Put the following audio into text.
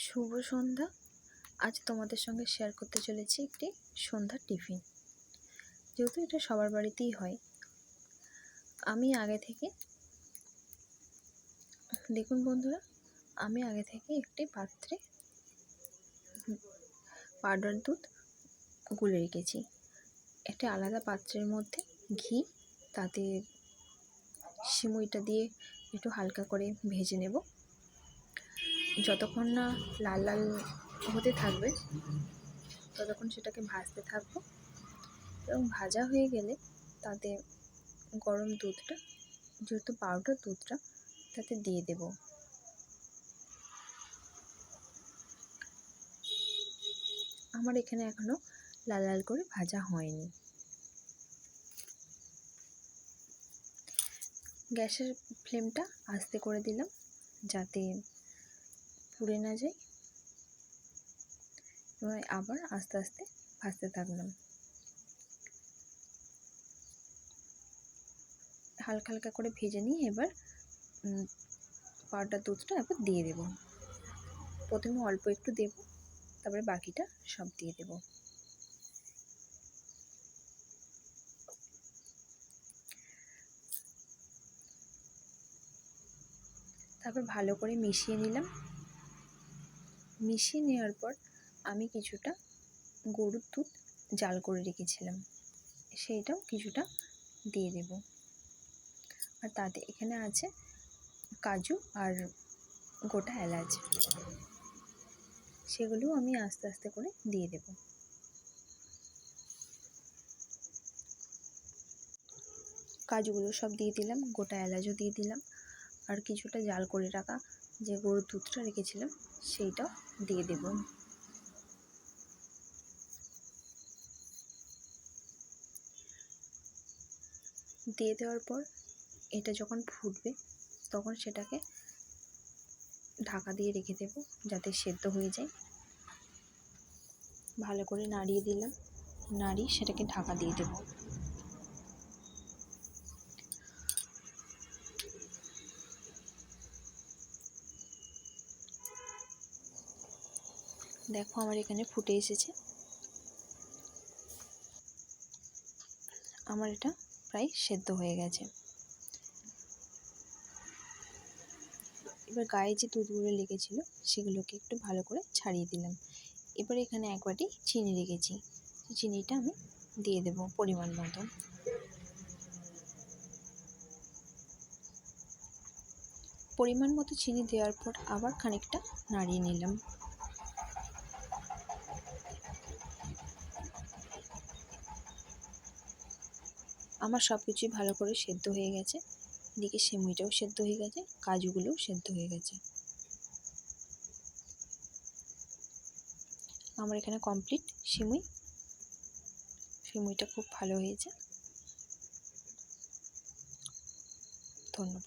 শুভ সন্ধ্যা। আজ তোমাদের সঙ্গে শেয়ার করতে চলেছি একটি সন্ধ্যার টিফিন। যেহেতু এটা সবার বাড়িতেই হয়, আমি আগে থেকে দেখুন বন্ধুরা, আমি আগে থেকে একটি পাত্রে পাউডার দুধ গুলে রেখেছি। একটি আলাদা পাত্রের মধ্যে ঘি, তাতে সিমুইটা দিয়ে একটু হালকা করে ভেজে নেব। যতক্ষণ না লাল লাল হতে থাকবে ততক্ষণ সেটাকে ভাজতে থাকবো, এবং ভাজা হয়ে গেলে তাতে গরম দুধটা, যেহেতু পাউডার দুধটা, তাতে দিয়ে দেব। আমার এখানে এখনো লাল লাল করে ভাজা হয়নি। গ্যাসের ফ্লেমটা আস্তে করে দিলাম যাতে পুড়ে না যায়, এবং আবার আস্তে আস্তে ভাজতে থাকলাম। হালকা হালকা করে ভেজে নিয়ে এবার পাউডার দুধটা এবার দিয়ে দেব। প্রথমে অল্প একটু দেব, তারপরে বাকিটা সব দিয়ে দেব। তারপর ভালো করে মিশিয়ে নিলাম। মিশিয়ে নেওয়ার পর আমি কিছুটা গরুর দুধ জাল করে রেখেছিলাম, সেইটাও কিছুটা দিয়ে দেব। আর তাতে এখানে আছে কাজু আর গোটা এলাচ, সেগুলোও আমি আস্তে আস্তে করে দিয়ে দেব। কাজুগুলো সব দিয়ে দিলাম, গোটা এলাচও দিয়ে দিলাম, আর কিছুটা জাল করে রাখা যে গরুর দুধটা রেখেছিলাম সেইটাও দিয়ে দেব। দিয়ে দেওয়ার পর এটা যখন ফুটবে তখন সেটাকে ঢাকা দিয়ে রেখে দেব যাতে সেদ্ধ হয়ে যায়। ভালো করে নাড়িয়ে দিলাম, নাড়িয়ে সেটাকে ঢাকা দিয়ে দেব। দেখো আমার এখানে ফুটে এসেছে। আমার এটা প্রায় সেদ্ধ হয়ে গেছে। এবার গায়ে যে দুধগুলো লেগেছিলো সেগুলোকে একটু ভালো করে ছাড়িয়ে দিলাম। এবার এখানে এক বাটি চিনি রেখেছি, চিনিটা আমি দিয়ে দেব পরিমাণ মতো। পরিমাণ মতো চিনি দেওয়ার পর আবার খানিকটা নাড়িয়ে নিলাম। আমার সব কিছুই ভালো করে সেদ্ধ হয়ে গেছে। এদিকে সিমুইটাও সেদ্ধ হয়ে গেছে, কাজুগুলোও সেদ্ধ হয়ে গেছে। আমার এখানে কমপ্লিট সিমুইটা খুব ভালো হয়েছে। ধন্যবাদ।